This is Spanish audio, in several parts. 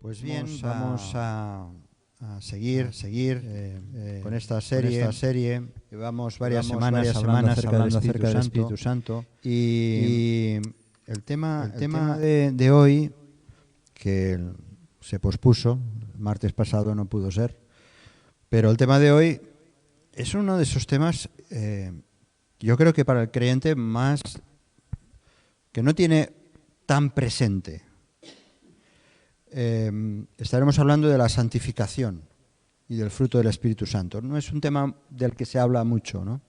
Pues bien, vamos a seguir con esta serie. Llevamos varias semanas hablando acerca del Espíritu Santo. Y el tema de hoy, que se pospuso, el martes pasado no pudo ser, pero el tema de hoy es uno de esos temas, yo creo que para el creyente más, que no tiene tan presente. Estaremos hablando de la santificación y del fruto del Espíritu Santo. No es un tema del que se habla mucho, ¿no?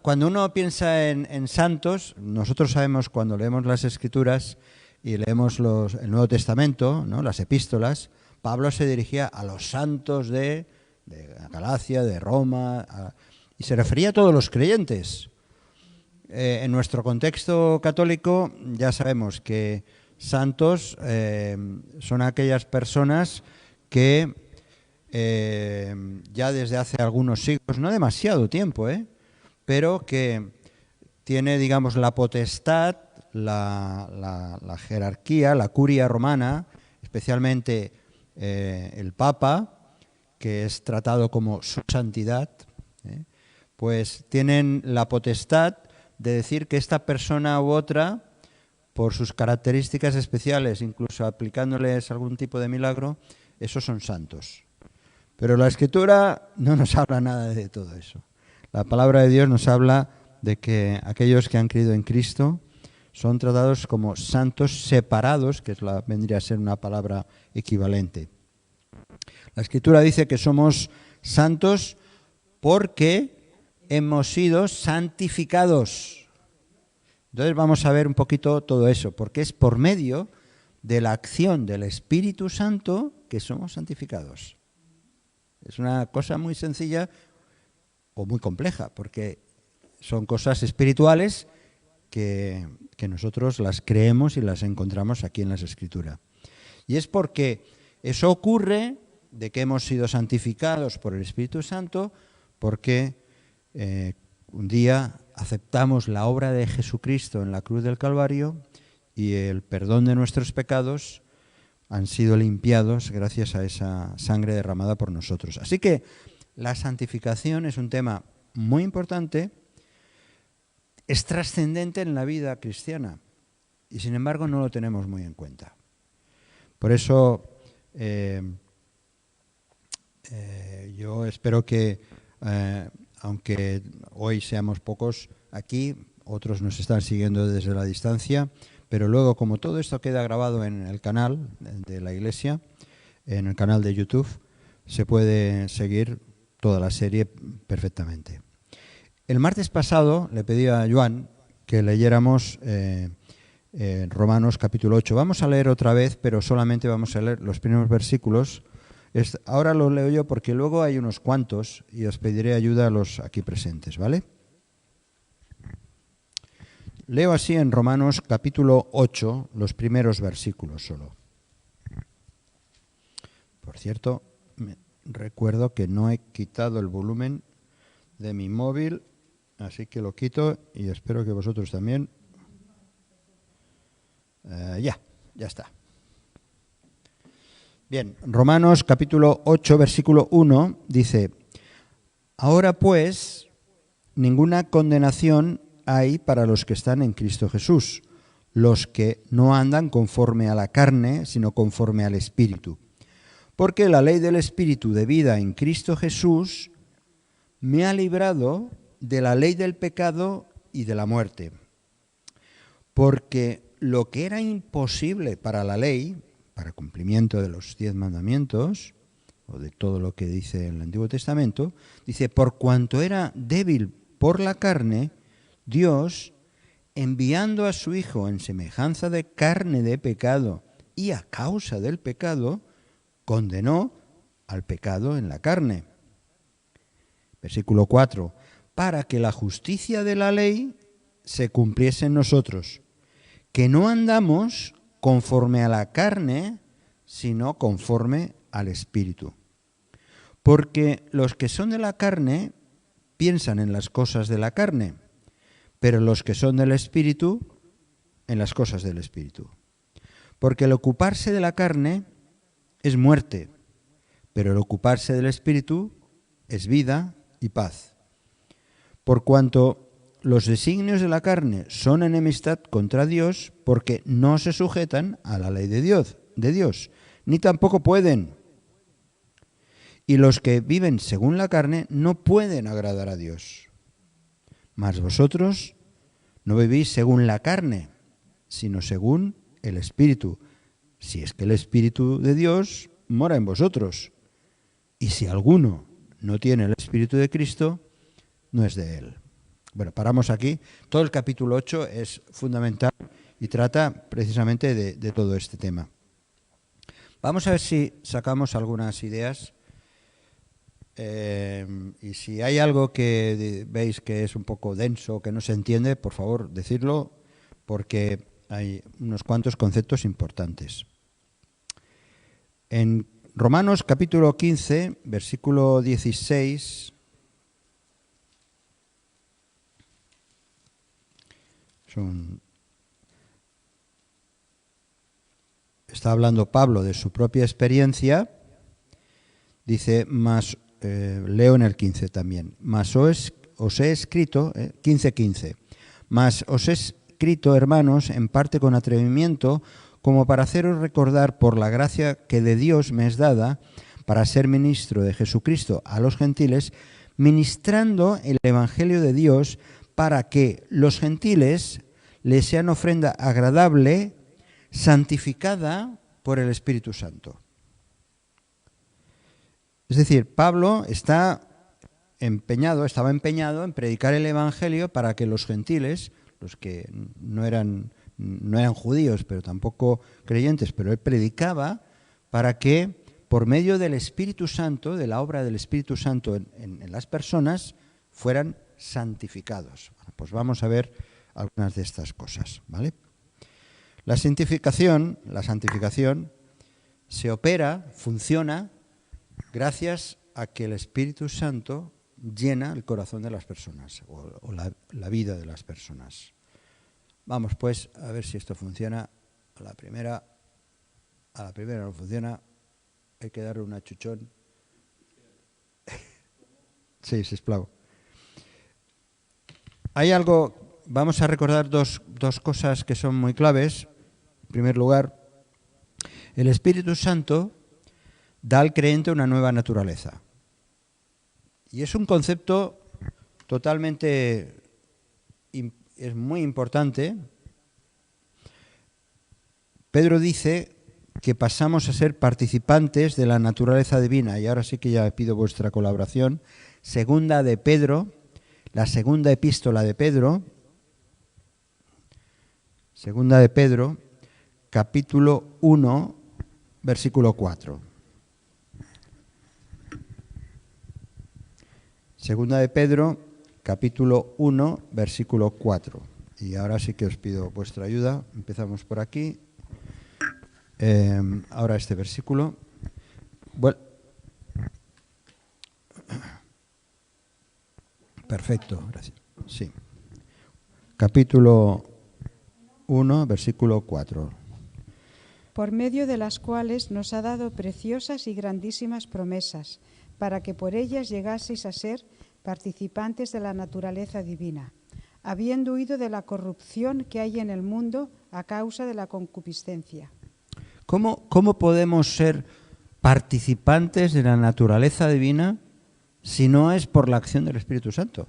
Cuando uno piensa en santos, nosotros sabemos cuando leemos las Escrituras y leemos el Nuevo Testamento, ¿no? Las epístolas, Pablo se dirigía a los santos de Galacia, de Roma, y se refería a todos los creyentes. En nuestro contexto católico ya sabemos que santos son aquellas personas que ya desde hace algunos siglos, no demasiado tiempo, pero que tiene, digamos, la potestad, la jerarquía, la curia romana, especialmente el Papa, que es tratado como su santidad, pues tienen la potestad de decir que esta persona u otra, por sus características especiales, incluso aplicándoles algún tipo de milagro, esos son santos. Pero la Escritura no nos habla nada de todo eso. La palabra de Dios nos habla de que aquellos que han creído en Cristo son tratados como santos separados, que vendría a ser una palabra equivalente. La Escritura dice que somos santos porque hemos sido santificados. Entonces vamos a ver un poquito todo eso, porque es por medio de la acción del Espíritu Santo que somos santificados. Es una cosa muy sencilla o muy compleja, porque son cosas espirituales que nosotros las creemos y las encontramos aquí en las Escrituras. Y es porque eso ocurre de que hemos sido santificados por el Espíritu Santo, porque un día aceptamos la obra de Jesucristo en la cruz del Calvario y el perdón de nuestros pecados han sido limpiados gracias a esa sangre derramada por nosotros. Así que la santificación es un tema muy importante, es trascendente en la vida cristiana y sin embargo no lo tenemos muy en cuenta. Por eso yo espero que aunque hoy seamos pocos aquí, otros nos están siguiendo desde la distancia, pero luego, como todo esto queda grabado en el canal de la Iglesia, en el canal de YouTube, se puede seguir toda la serie perfectamente. El martes pasado le pedí a Joan que leyéramos Romanos capítulo 8. Vamos a leer otra vez, pero solamente vamos a leer los primeros versículos. Ahora lo leo yo porque luego hay unos cuantos y os pediré ayuda a los aquí presentes, ¿vale? Leo así en Romanos capítulo 8 los primeros versículos solo. Por cierto, recuerdo que no he quitado el volumen de mi móvil, así que lo quito y espero que vosotros también. Ya está. Bien, Romanos capítulo 8, versículo 1 dice: Ahora pues, ninguna condenación hay para los que están en Cristo Jesús, los que no andan conforme a la carne, sino conforme al Espíritu. Porque la ley del Espíritu de vida en Cristo Jesús me ha librado de la ley del pecado y de la muerte. Porque lo que era imposible para la ley, para cumplimiento de los 10 mandamientos, o de todo lo que dice el Antiguo Testamento, dice, por cuanto era débil por la carne, Dios, enviando a su Hijo en semejanza de carne de pecado y a causa del pecado, condenó al pecado en la carne. Versículo 4, para que la justicia de la ley se cumpliese en nosotros, que no andamos conforme a la carne, sino conforme al Espíritu. Porque los que son de la carne piensan en las cosas de la carne, pero los que son del Espíritu, en las cosas del Espíritu. Porque el ocuparse de la carne es muerte, pero el ocuparse del Espíritu es vida y paz. Por cuanto los designios de la carne son enemistad contra Dios, porque no se sujetan a la ley de Dios, ni tampoco pueden. Y los que viven según la carne no pueden agradar a Dios. Mas vosotros no vivís según la carne, sino según el Espíritu, si es que el Espíritu de Dios mora en vosotros. Y si alguno no tiene el Espíritu de Cristo, no es de él. Bueno, paramos aquí. Todo el capítulo 8 es fundamental y trata precisamente de todo este tema. Vamos a ver si sacamos algunas ideas. Y si hay algo que veis que es un poco denso, que no se entiende, por favor, decidlo, porque hay unos cuantos conceptos importantes. En Romanos capítulo 15, versículo 16, está hablando Pablo de su propia experiencia, dice, leo en el 15 también, mas os he escrito, 15:15, mas os he escrito, hermanos, en parte con atrevimiento, como para haceros recordar por la gracia que de Dios me es dada, para ser ministro de Jesucristo a los gentiles, ministrando el Evangelio de Dios, para que los gentiles les sean ofrenda agradable, santificada por el Espíritu Santo. Es decir, Pablo estaba empeñado en predicar el Evangelio para que los gentiles, los que no eran judíos, pero tampoco creyentes, pero él predicaba para que por medio del Espíritu Santo, de la obra del Espíritu Santo en las personas, fueran santificados. Bueno, pues vamos a ver algunas de estas cosas, ¿vale? La santificación se opera, funciona, gracias a que el Espíritu Santo llena el corazón de las personas o la vida de las personas. Vamos pues a ver si esto funciona. A la primera no funciona, hay que darle un achuchón. Sí, sisplau. Hay algo, vamos a recordar dos cosas que son muy claves. En primer lugar, el Espíritu Santo da al creyente una nueva naturaleza. Y es un concepto totalmente, es muy importante. Pedro dice que pasamos a ser participantes de la naturaleza divina, y ahora sí que ya pido vuestra colaboración. Segunda de Pedro, la segunda epístola de Pedro, segunda de Pedro, capítulo 1, versículo 4. Segunda de Pedro, capítulo 1, versículo 4. Y ahora sí que os pido vuestra ayuda. Empezamos por aquí. Ahora este versículo. Bueno. Perfecto, gracias. Sí. Capítulo 1, versículo 4. Por medio de las cuales nos ha dado preciosas y grandísimas promesas, para que por ellas llegaseis a ser participantes de la naturaleza divina, habiendo huido de la corrupción que hay en el mundo a causa de la concupiscencia. ¿Cómo podemos ser participantes de la naturaleza divina si no es por la acción del Espíritu Santo?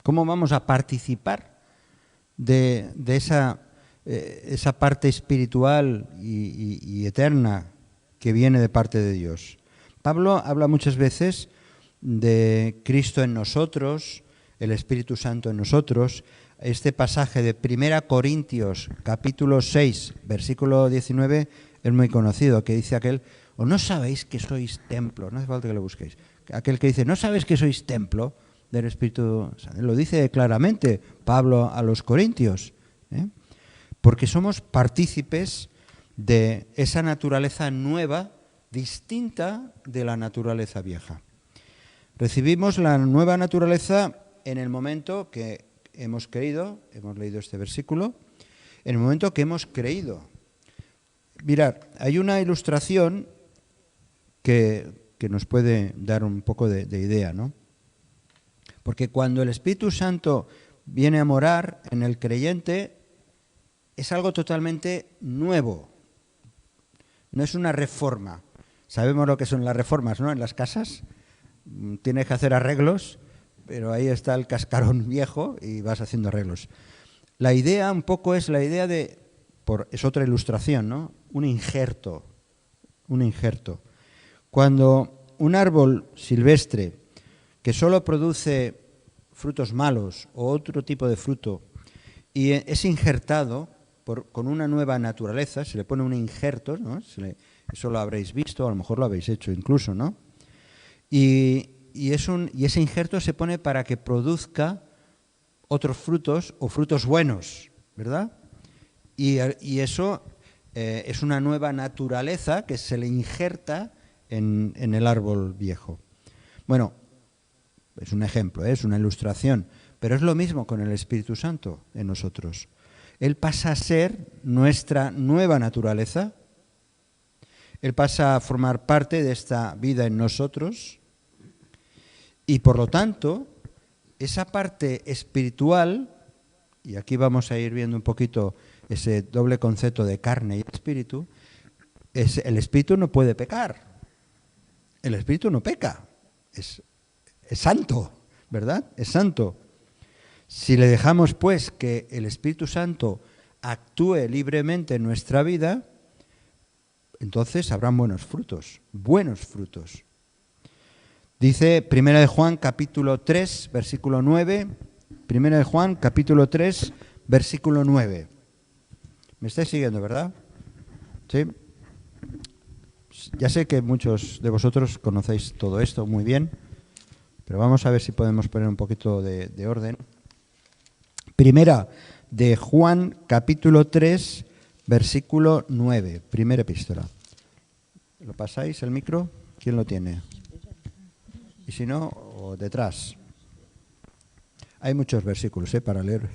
¿Cómo vamos a participar de esa parte espiritual y eterna que viene de parte de Dios? Pablo habla muchas veces de Cristo en nosotros, el Espíritu Santo en nosotros. Este pasaje de 1 Corintios, capítulo 6, versículo 19, es muy conocido, que dice aquel, ¿o no sabéis que sois templo? No hace falta que lo busquéis. Aquel que dice, ¿no sabéis que sois templo del Espíritu Santo? Lo dice claramente Pablo a los corintios, porque somos partícipes de esa naturaleza nueva, distinta de la naturaleza vieja. Recibimos la nueva naturaleza en el momento que hemos creído, hemos leído este versículo, en el momento que hemos creído. Mirad, hay una ilustración que nos puede dar un poco de idea, ¿no? Porque cuando el Espíritu Santo viene a morar en el creyente, es algo totalmente nuevo. No es una reforma. Sabemos lo que son las reformas, ¿no? En las casas tienes que hacer arreglos, pero ahí está el cascarón viejo y vas haciendo arreglos. La idea un poco es la idea de, es otra ilustración, ¿no? Un injerto. Cuando un árbol silvestre que solo produce frutos malos o otro tipo de fruto y es injertado con una nueva naturaleza, se le pone un injerto, ¿no? Eso lo habréis visto, a lo mejor lo habéis hecho incluso, ¿no? Y ese injerto se pone para que produzca otros frutos o frutos buenos, ¿verdad? Y eso es una nueva naturaleza que se le injerta en el árbol viejo. Bueno, es un ejemplo, es una ilustración, pero es lo mismo con el Espíritu Santo en nosotros. Él pasa a ser nuestra nueva naturaleza, Él pasa a formar parte de esta vida en nosotros y por lo tanto esa parte espiritual, y aquí vamos a ir viendo un poquito ese doble concepto de carne y espíritu, el espíritu no puede pecar, el espíritu no peca, es santo, ¿verdad? Es santo. Si le dejamos, pues, que el Espíritu Santo actúe libremente en nuestra vida, entonces habrán buenos frutos, buenos frutos. Dice 1 de Juan, capítulo 3, versículo 9, 1 de Juan, capítulo 3, versículo 9. ¿Me estáis siguiendo, verdad? ¿Sí? Ya sé que muchos de vosotros conocéis todo esto muy bien, pero vamos a ver si podemos poner un poquito de orden. Primera de Juan, capítulo 3, versículo 9, primera epístola. ¿Lo pasáis el micro? ¿Quién lo tiene? Y si no, o detrás. Hay muchos versículos para leer.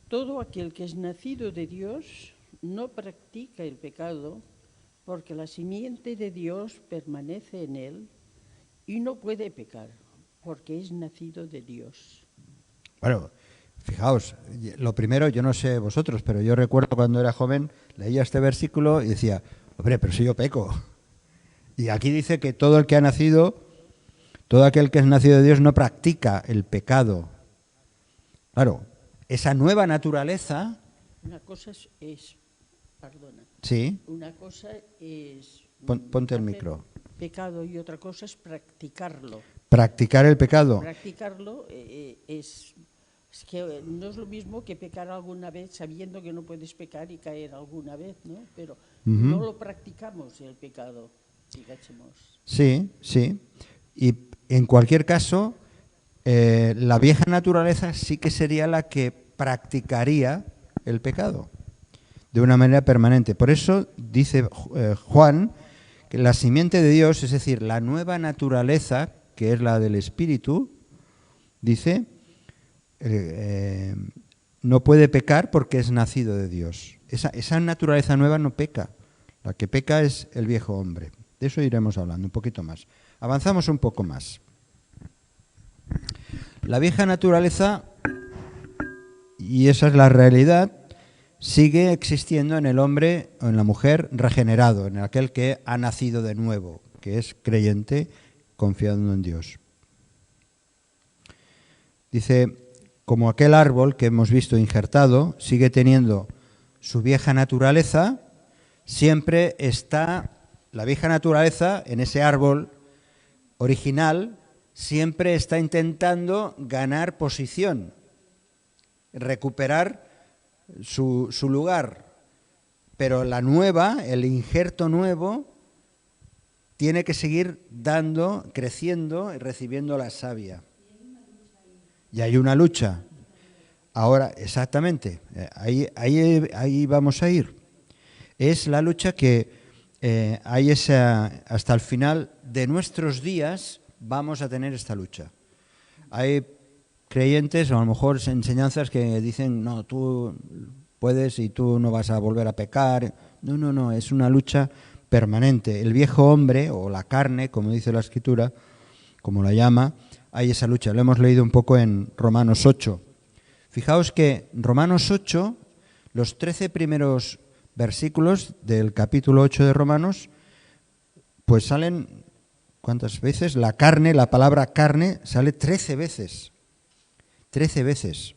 Todo aquel que es nacido de Dios no practica el pecado, porque la simiente de Dios permanece en él y no puede pecar, porque es nacido de Dios. Bueno, fijaos, lo primero, yo no sé vosotros, pero yo recuerdo cuando era joven, leía este versículo y decía, hombre, pero si yo peco. Y aquí dice que todo el que ha nacido, todo aquel que es nacido de Dios no practica el pecado. Claro, esa nueva naturaleza... Una cosa es perdona. Sí. Una cosa es... Ponte el micro. Pecado y otra cosa es practicarlo. Practicar el pecado. Practicarlo es que no es lo mismo que pecar alguna vez sabiendo que no puedes pecar y caer alguna vez, ¿no? Pero no lo practicamos el pecado, digamos. Sí, sí. Y en cualquier caso, la vieja naturaleza sí que sería la que practicaría el pecado de una manera permanente. Por eso dice Juan que la simiente de Dios, es decir, la nueva naturaleza, que es la del Espíritu, dice, no puede pecar porque es nacido de Dios. Esa naturaleza nueva no peca. La que peca es el viejo hombre. De eso iremos hablando un poquito más. Avanzamos un poco más. La vieja naturaleza, y esa es la realidad, sigue existiendo en el hombre o en la mujer regenerado, en aquel que ha nacido de nuevo, que es creyente, confiando en Dios. Dice, como aquel árbol que hemos visto injertado sigue teniendo su vieja naturaleza, siempre está la vieja naturaleza en ese árbol original, siempre está intentando ganar posición, recuperar su lugar. Pero la nueva, el injerto nuevo, tiene que seguir dando, creciendo y recibiendo la savia. Y hay una lucha. Ahora, exactamente, ahí vamos a ir. Es la lucha que hay hasta el final de nuestros días vamos a tener esta lucha. Hay creyentes, o a lo mejor enseñanzas que dicen, no, tú puedes y tú no vas a volver a pecar. No, no, no, es una lucha permanente. El viejo hombre, o la carne, como dice la Escritura, como la llama, hay esa lucha. Lo hemos leído un poco en Romanos 8. Fijaos que Romanos 8, los 13 primeros versículos del capítulo 8 de Romanos, pues salen, ¿cuántas veces? La carne, la palabra carne, sale 13 veces. 13 veces.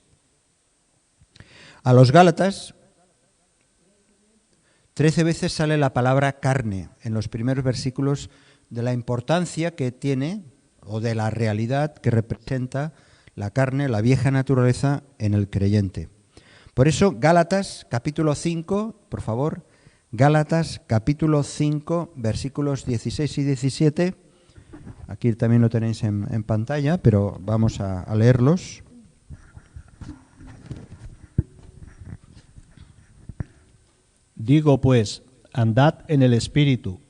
A los Gálatas, 13 veces sale la palabra carne en los primeros versículos, de la importancia que tiene o de la realidad que representa la carne, la vieja naturaleza en el creyente. Por eso Gálatas capítulo 5, por favor, Gálatas capítulo 5, versículos 16 y 17, aquí también lo tenéis en pantalla, pero vamos a leerlos. Digo pues, andad en el Espíritu,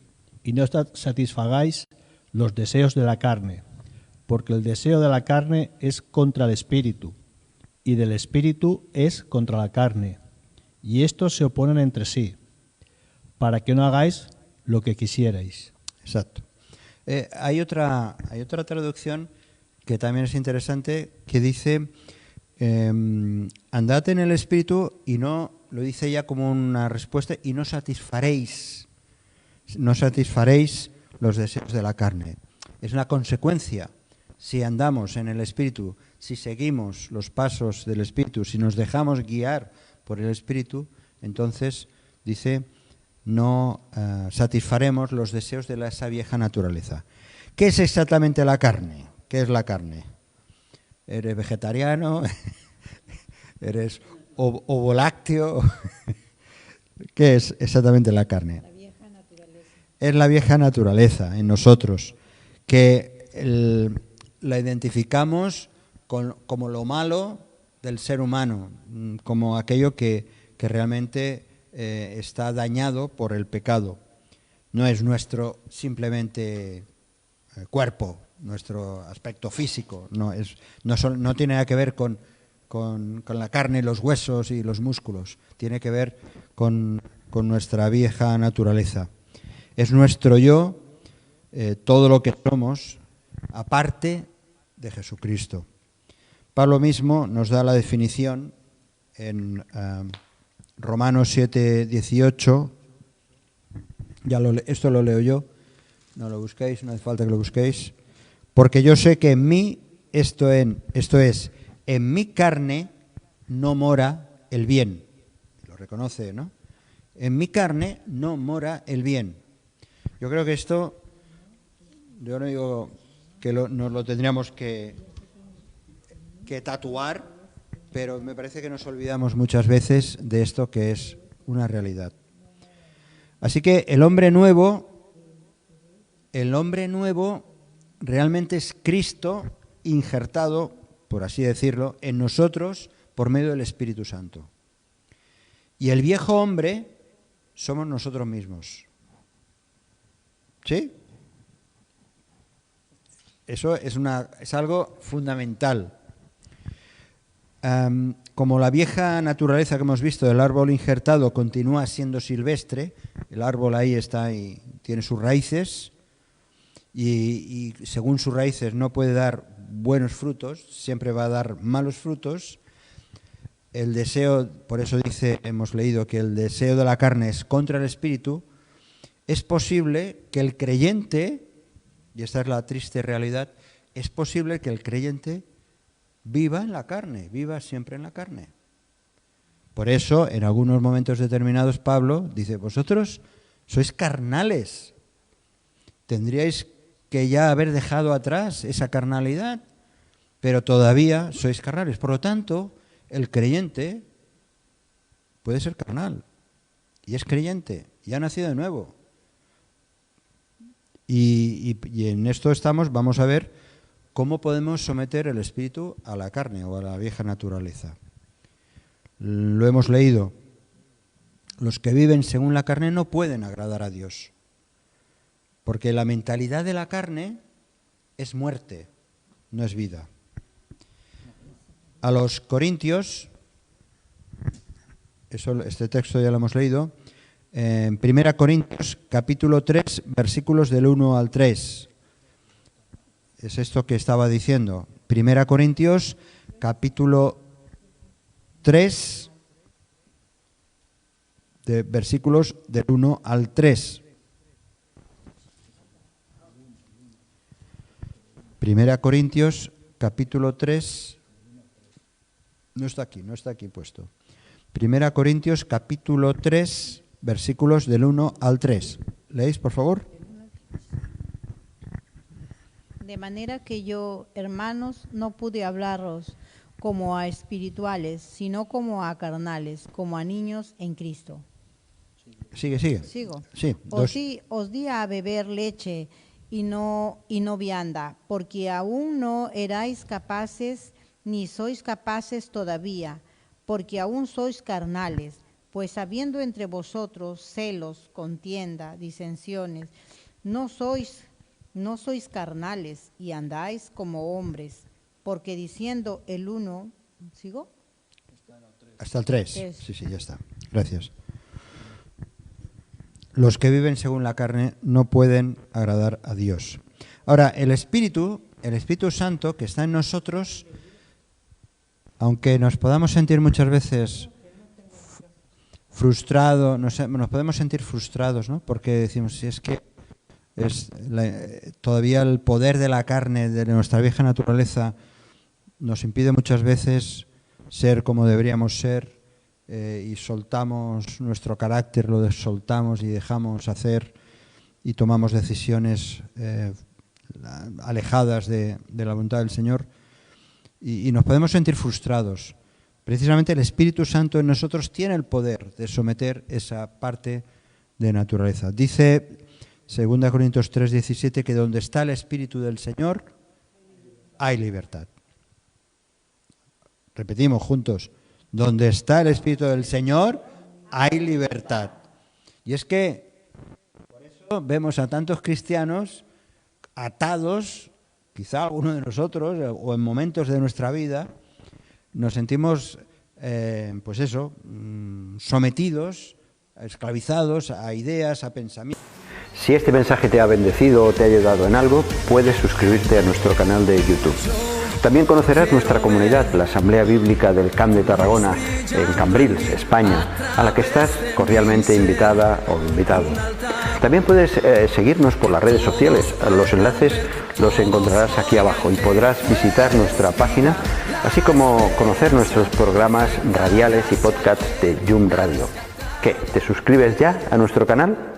y no satisfagáis los deseos de la carne, porque el deseo de la carne es contra el Espíritu, y del Espíritu es contra la carne, y estos se oponen entre sí, para que no hagáis lo que quisierais. Exacto. Hay otra traducción que también es interesante, que dice, andad en el Espíritu, y no, lo dice ya como una respuesta, y no satisfaréis los deseos de la carne. Es una consecuencia. Si andamos en el Espíritu, si seguimos los pasos del Espíritu, si nos dejamos guiar por el Espíritu, entonces, dice, no satisfaremos los deseos de esa vieja naturaleza. ¿Qué es exactamente la carne? ¿Qué es la carne? ¿Eres vegetariano? ¿Eres ovolácteo? ¿Qué es exactamente la carne? La vieja naturaleza. Es la vieja naturaleza en nosotros, que la identificamos como lo malo del ser humano, como aquello que realmente está dañado por el pecado. No es nuestro simplemente cuerpo, nuestro aspecto físico, no tiene nada que ver con la carne, los huesos y los músculos, tiene que ver con nuestra vieja naturaleza. Es nuestro yo, todo lo que somos, aparte de Jesucristo. Pablo mismo nos da la definición en Romanos 7, 18. Esto lo leo yo, no lo busquéis, no hace falta que lo busquéis. Porque yo sé que en mí, esto es, en mi carne no mora el bien. Lo reconoce, ¿no? En mi carne no mora el bien. Yo creo que esto, yo no digo que nos lo tendríamos que tatuar, pero me parece que nos olvidamos muchas veces de esto que es una realidad. Así que el hombre nuevo realmente es Cristo injertado, por así decirlo, en nosotros por medio del Espíritu Santo. Y el viejo hombre somos nosotros mismos. ¿Sí? Eso es algo fundamental. Como la vieja naturaleza que hemos visto del árbol injertado continúa siendo silvestre, el árbol ahí está y tiene sus raíces, y según sus raíces no puede dar buenos frutos, siempre va a dar malos frutos. El deseo, por eso hemos leído que el deseo de la carne es contra el espíritu. Es posible que el creyente, y esta es la triste realidad, es posible que el creyente viva en la carne, viva siempre en la carne. Por eso, en algunos momentos determinados, Pablo dice, vosotros sois carnales, tendríais que ya haber dejado atrás esa carnalidad, pero todavía sois carnales. Por lo tanto, el creyente puede ser carnal, y es creyente, y ha nacido de nuevo. Y en esto vamos a ver cómo podemos someter el espíritu a la carne o a la vieja naturaleza. Lo hemos leído. Los que viven según la carne no pueden agradar a Dios, porque la mentalidad de la carne es muerte, no es vida. A los Corintios, Este texto ya lo hemos leído. En 1 Corintios, capítulo 3, versículos del 1 al 3. Es esto que estaba diciendo. 1 Corintios, capítulo 3, de versículos del 1 al 3. 1 Corintios, capítulo 3. No está aquí puesto. 1 Corintios, capítulo 3, versículos del 1 al 3. ¿Leéis, por favor? De manera que yo, hermanos, no pude hablaros como a espirituales, sino como a carnales, como a niños en Cristo. Sigue. ¿Sigo? Sí. Os di a beber leche y no vianda, porque aún no erais capaces, ni sois capaces todavía, porque aún sois carnales, pues habiendo entre vosotros celos, contienda, disensiones, no sois carnales y andáis como hombres, porque diciendo el uno, ¿sigo? Hasta el 3. Sí, ya está. Gracias. Los que viven según la carne no pueden agradar a Dios. Ahora, el Espíritu Santo que está en nosotros, aunque nos podamos sentir muchas veces frustrados, nos podemos sentir frustrados, ¿no? Porque decimos, si es que todavía el poder de la carne, de nuestra vieja naturaleza, nos impide muchas veces ser como deberíamos ser, y soltamos nuestro carácter, lo soltamos y dejamos hacer y tomamos decisiones alejadas de la voluntad del Señor, y nos podemos sentir frustrados. Precisamente el Espíritu Santo en nosotros tiene el poder de someter esa parte de naturaleza. Dice 2 Corintios 3:17 que donde está el Espíritu del Señor hay libertad. Repetimos juntos, donde está el Espíritu del Señor hay libertad. Y es que por eso vemos a tantos cristianos atados, quizá alguno de nosotros, o en momentos de nuestra vida, nos sentimos, sometidos, esclavizados a ideas, a pensamientos. Si este mensaje te ha bendecido o te ha ayudado en algo, puedes suscribirte a nuestro canal de YouTube. También conocerás nuestra comunidad, la Asamblea Bíblica del Camp de Tarragona, en Cambrils, España, a la que estás cordialmente invitada o invitado. También puedes seguirnos por las redes sociales. Los enlaces los encontrarás aquí abajo y podrás visitar nuestra página, así como conocer nuestros programas radiales y podcasts de Yum Radio. ¿Qué? ¿Te suscribes ya a nuestro canal?